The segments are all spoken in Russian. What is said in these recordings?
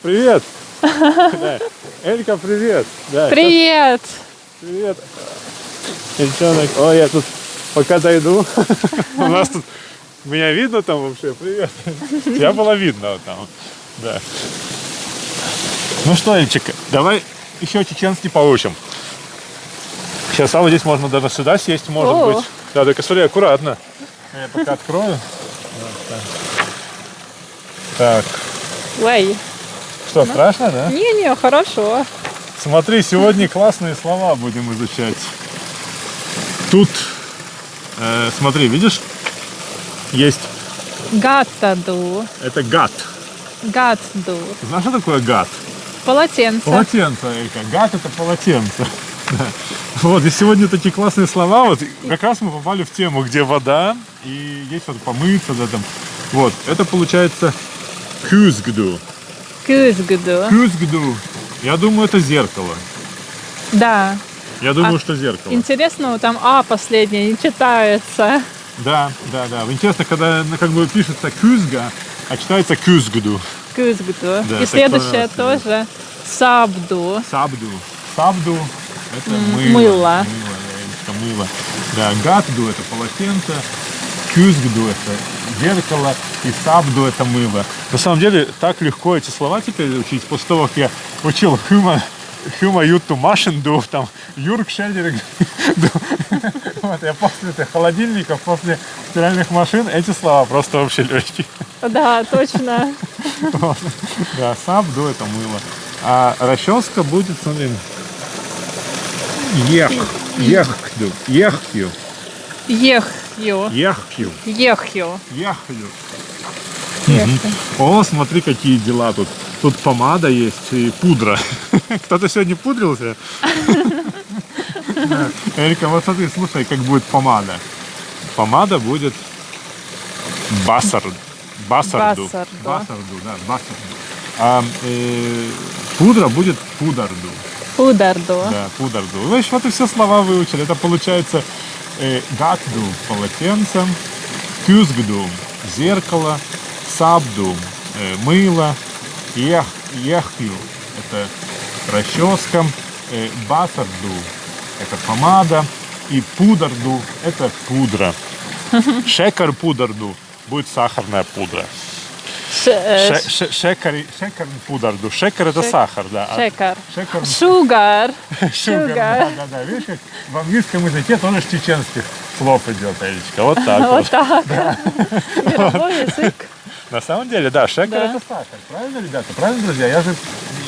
Привет! Да. Элька, привет! Да, Привет! привет! Эльчонок, ой, я тут пока дойду. У нас тут... Меня видно там вообще? Привет! Тебя было видно вот там. Да. Ну что, Эльчик, давай еще чеченский поучим. Сейчас, а вот здесь можно даже сюда сесть, может О. быть. Да, только смотри, аккуратно. Я пока открою. Вот так. Ой. Что, страшно, да? Не-не, хорошо. Смотри, сегодня классные слова будем изучать. Тут, смотри, видишь, есть, Гаттаду. это гад. Гатду. Знаешь, что такое гад? Полотенце. Полотенце, Элька. Гад — это полотенце. Да. Вот, и сегодня такие классные слова. Вот как раз мы попали в тему, где вода, и есть вот помыться, да, там. Вот, это получается кюзгду. Кюзгду. Кюзгду. Я думаю, это зеркало. Да. Я думаю, что зеркало. Интересно, вот там А последнее не читается. Да, да, да. Интересно, когда как бы пишется кюзга, а читается кюзгду. Кюзгду. Да, И так следующее понравилось. тоже сабду. Сабду. Сабду — это мыло. Мыло. Это мыло. Да, гадду — это полотенце, кюзгду — это зеркало, и сабду — это мыло. На самом деле, так легко эти слова теперь учить. После того, как я учил Хюма Юту Машинду, там, Юрк Шельдеринг. Вот, я после этих холодильников, после стиральных машин, эти слова просто вообще легкие. Да, точно. Вот. Да, сабду — это мыло. А расческа будет, смотри, еххю. Ехью. Еххю. Ехью. Еххю. О, смотри, какие дела тут. Тут помада есть и пудра. Кто-то сегодня пудрился? Да. Эрика, вот смотри, слушай, как будет помада. Помада будет басарду. Басарду. Басарду, да, басарду. А пудра будет пударду. Пударду. Да, пударду. Вы еще вот и все слова выучили. Это получается гадду — полотенце, кюзгду — зеркало, сабду — мыло, ехью — это расческа, басарду — это помада, и пударду — это пудра. Шекар пударду будет сахарная пудра. Шекар пударду. Шекар — это сахар, да. А Шекар. шекар — Шугар. Шугар. Да. Видишь, как в английском языке тоже с чеченских слов идет, Элечка. Вот так Вот вот. так. Мировой язык. На самом деле, да, шекар — Да. это сахар. Правильно, ребята? Правильно, друзья? Я же,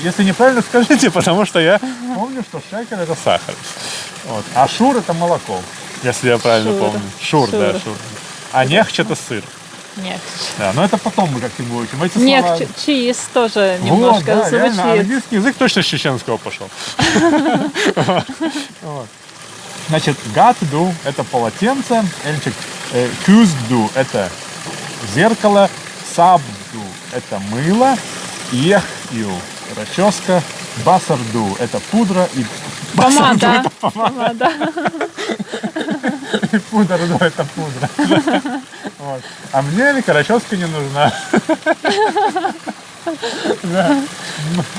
если неправильно, скажите, потому что я помню, что шекар — это сахар. Вот. А шур — это молоко, если я правильно Шур. помню. Шур, да, Шур. шур. А нехч — это сыр. Нет. Да, но это потом мы как-нибудь учим. Эти Нет, слова... чиз тоже Вот, немножко да, реально, звучит. английский язык точно с чеченского пошел. Вот. Значит, гадду — это полотенце, Эльчик, кюзду — это зеркало, сабду — это мыло, ехью — расческа, басарду — это пудра, и Помада. Помада. и пударду — это пудра. Вот. А мне, Элька, расческа не нужна. Да.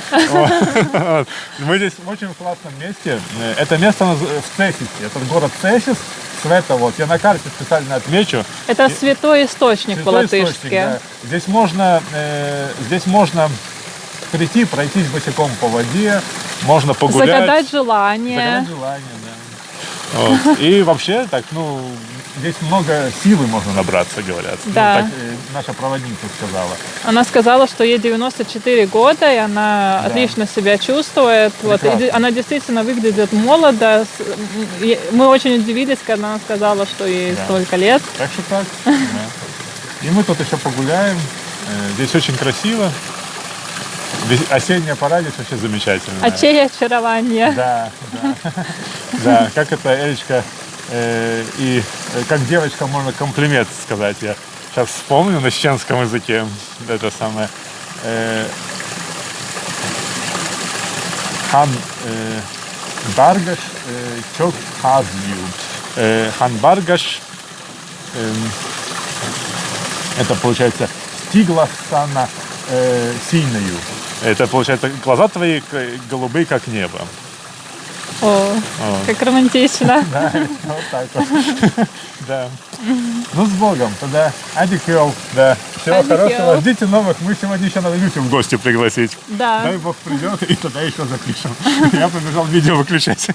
Вот. Мы здесь в очень классном месте. Это место в Цесисе. Это город Цесис. Света, вот. Я на карте специально отмечу. Это святой источник Святой источник, по-латышски. да. Здесь можно прийти, пройтись босиком по воде, можно погулять. Загадать желание. Загадать желание, да. Вот. И вообще, так, ну, здесь много силы можно набраться, говорят. Да. Ну, так наша проводница сказала. Она сказала, что ей 94 года, и она Да. отлично себя чувствует. Вот. И Прекрасно. она действительно выглядит молодо. Мы очень удивились, когда она сказала, что ей Да. столько лет. Так что так. Да. И мы тут еще погуляем. Здесь очень красиво. Осенняя пора здесь вообще замечательная. А чье очарование? Да, да. Да, как это, Элечка, и как девочка можно комплимент сказать. Я сейчас вспомню на чеченском языке. Это самое. Хан Баргаш чок хазью. Хан Баргаш это получается стигла сана сильною. Это получается глаза твои голубые, как небо. О, как романтично. Да, вот так вот. Да. Ну, с Богом. Тогда адикел. Да. Всего Адикел. хорошего. Ждите новых. Мы сегодня еще надо Люсю в гости пригласить. Да. Дай Бог придет, и тогда еще запишем. Я побежал видео выключать.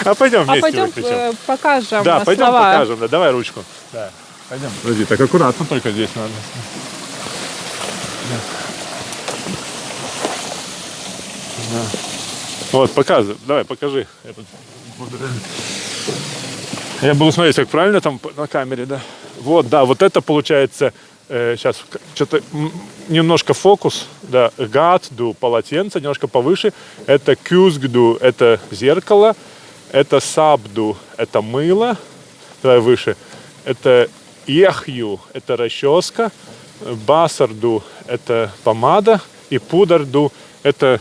А пойдем А вместе пойдем выключим. покажем Да, пойдем слова. покажем. Да, давай ручку. Да. Пойдем. Подожди, так аккуратно только здесь надо. Да. Вот, показывай. Давай, покажи. Я буду смотреть, как правильно там на камере, да. Вот, да, вот это получается, сейчас что-то немножко фокус, да, гадду, полотенце, немножко повыше. Это кюзгду, это зеркало. Это сабду, это мыло. Давай выше. Это ехью, это расческа. Басарду, это помада. И пударду, это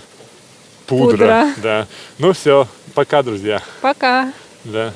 пудра. Пудра. Да. Ну все, пока, друзья. Пока. Да.